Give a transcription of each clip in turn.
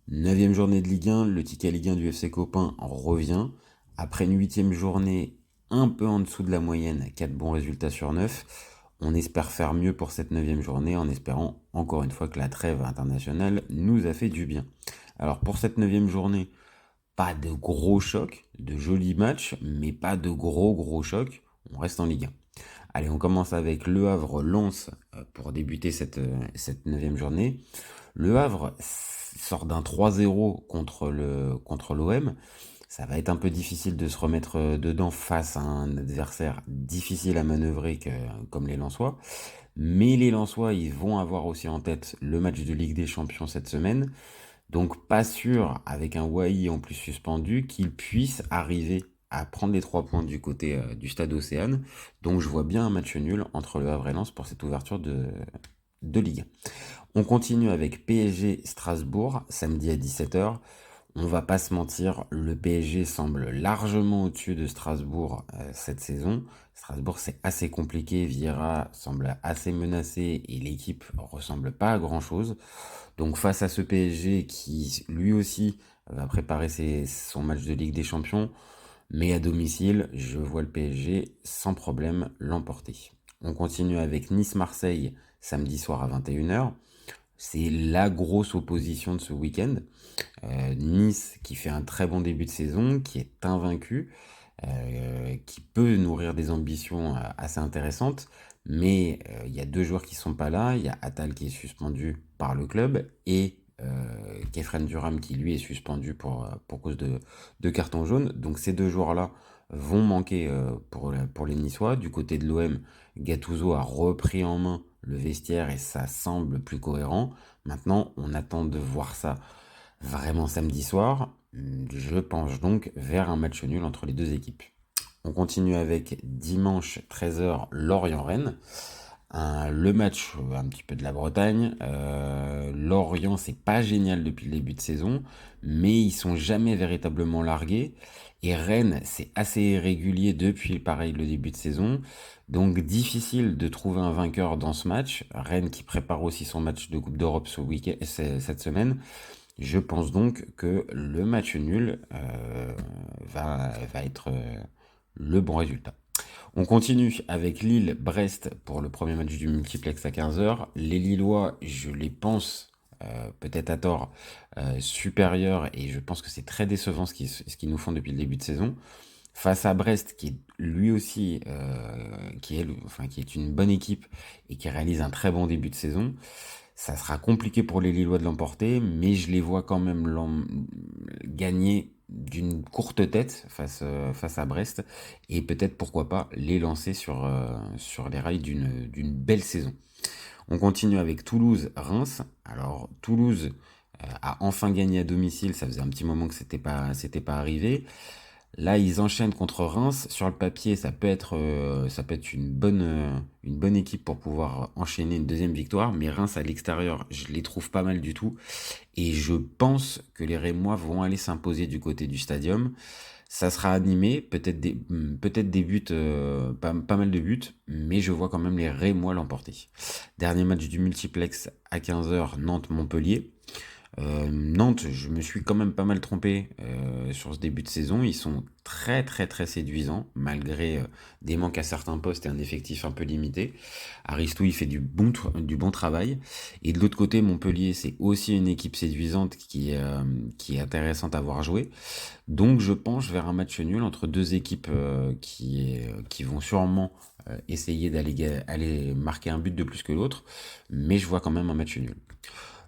Neuvième journée de Ligue 1, le ticket Ligue 1 du FC Copain revient. Après une huitième journée un peu en dessous de la moyenne, 4 bons résultats sur 9, on espère faire mieux pour cette neuvième journée en espérant encore une fois que la trêve internationale nous a fait du bien. Alors pour cette neuvième journée, pas de gros chocs, de jolis matchs, mais pas de gros chocs. On reste en Ligue 1. Allez, on commence avec Le Havre-Lens pour débuter cette neuvième journée. Le Havre sort d'un 3-0 contre l'OM. Ça va être un peu difficile de se remettre dedans face à un adversaire difficile à manœuvrer comme les Lensois. Mais les Lensois, ils vont avoir aussi en tête le match de Ligue des Champions cette semaine. Donc pas sûr, avec un Wai en plus suspendu, qu'il puisse arriver à prendre les 3 points du côté du stade Océane. Donc je vois bien un match nul entre le Havre et Lens pour cette ouverture de Ligue 1. On continue avec PSG Strasbourg, samedi à 17h. On va pas se mentir, le PSG semble largement au-dessus de Strasbourg cette saison. Strasbourg, c'est assez compliqué, Vieira semble assez menacé et l'équipe ressemble pas à grand-chose. Donc face à ce PSG qui lui aussi va préparer son match de Ligue des Champions, mais à domicile, je vois le PSG sans problème l'emporter. On continue avec Nice-Marseille samedi soir à 21h. C'est la grosse opposition de ce week-end. Nice qui fait un très bon début de saison, qui est invaincu, qui peut nourrir des ambitions assez intéressantes, mais il y a deux joueurs qui sont pas là. Il y a Attal qui est suspendu par le club et Kefren Duram qui lui est suspendu pour cause de carton jaune. Donc ces deux joueurs-là vont manquer pour les Niçois. Du côté de l'OM, Gattuso a repris en main le vestiaire et ça semble plus cohérent. Maintenant, on attend de voir ça vraiment samedi soir. Je penche donc vers un match nul entre les deux équipes. On continue avec dimanche 13h Lorient-Rennes. Le match un petit peu de la Bretagne. Lorient, c'est pas génial depuis le début de saison, mais ils sont jamais véritablement largués. Et Rennes, c'est assez irrégulier depuis pareil le début de saison. Donc difficile de trouver un vainqueur dans ce match. Rennes qui prépare aussi son match de Coupe d'Europe cette semaine. Je pense donc que le match nul va être le bon résultat. On continue avec Lille-Brest pour le premier match du multiplex à 15h. Les Lillois, je les pense, peut-être à tort, supérieurs et je pense que c'est très décevant ce qu'ils nous font depuis le début de saison. Face à Brest, qui est lui aussi, qui est une bonne équipe et qui réalise un très bon début de saison, ça sera compliqué pour les Lillois de l'emporter, mais je les vois quand même gagner d'une courte tête face à Brest et peut-être pourquoi pas les lancer sur les rails d'une belle saison. On continue avec Toulouse-Reims. Alors Toulouse a enfin gagné à domicile, ça faisait un petit moment que c'était pas arrivé. Là, ils enchaînent contre Reims. Sur le papier, ça peut être une bonne équipe pour pouvoir enchaîner une deuxième victoire. Mais Reims à l'extérieur, je les trouve pas mal du tout. Et je pense que les Rémois vont aller s'imposer du côté du stadium. Ça sera animé, peut-être des buts, pas mal de buts, mais je vois quand même les Rémois l'emporter. Dernier match du multiplex à 15h, Nantes-Montpellier. Nantes, je me suis quand même pas mal trompé sur ce début de saison. Ils sont très très très séduisants, malgré des manques à certains postes et un effectif un peu limité. Aristou, il fait du bon travail. Et de l'autre côté, Montpellier, c'est aussi une équipe séduisante qui est intéressante à voir jouer. Donc je penche vers un match nul entre deux équipes qui vont sûrement essayer aller marquer un but de plus que l'autre. Mais je vois quand même un match nul.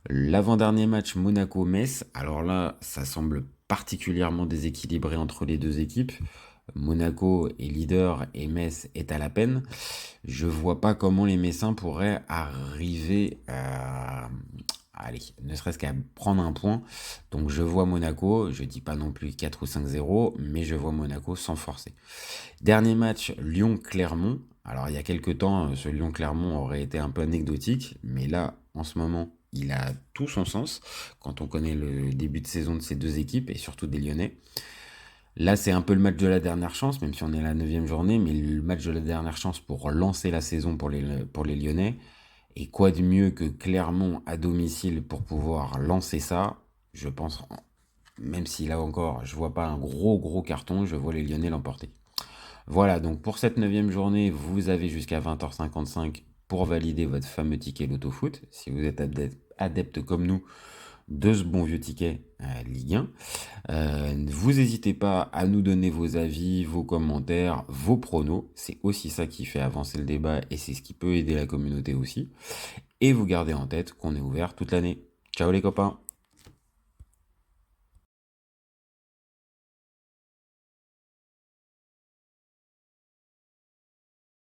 L'avant-dernier match Monaco-Metz, alors là, ça semble particulièrement déséquilibré entre les deux équipes. Monaco est leader et Metz est à la peine. Je vois pas comment les Messins pourraient arriver à, allez, ne serait-ce qu'à prendre un point. Donc je vois Monaco, je dis pas non plus 4 ou 5-0, mais je vois Monaco sans forcer. Dernier match, Lyon-Clermont. Alors il y a quelques temps, ce Lyon-Clermont aurait été un peu anecdotique, mais là, en ce moment, il a tout son sens quand on connaît le début de saison de ces deux équipes et surtout des Lyonnais. Là, c'est un peu le match de la dernière chance, même si on est à la neuvième journée, mais le match de la dernière chance pour lancer la saison pour les Lyonnais. Et quoi de mieux que Clermont à domicile pour pouvoir lancer ça? je pense, même si là encore, je vois pas un gros carton, je vois les Lyonnais l'emporter. Voilà, donc pour cette 9e journée, vous avez jusqu'à 20h55 pour valider votre fameux ticket loto-foot. Si vous êtes adepte comme nous de ce bon vieux ticket Ligue 1. Vous n'hésitez pas à nous donner vos avis, vos commentaires, vos pronos. C'est aussi ça qui fait avancer le débat et c'est ce qui peut aider la communauté aussi. Et vous gardez en tête qu'on est ouvert toute l'année. Ciao les copains!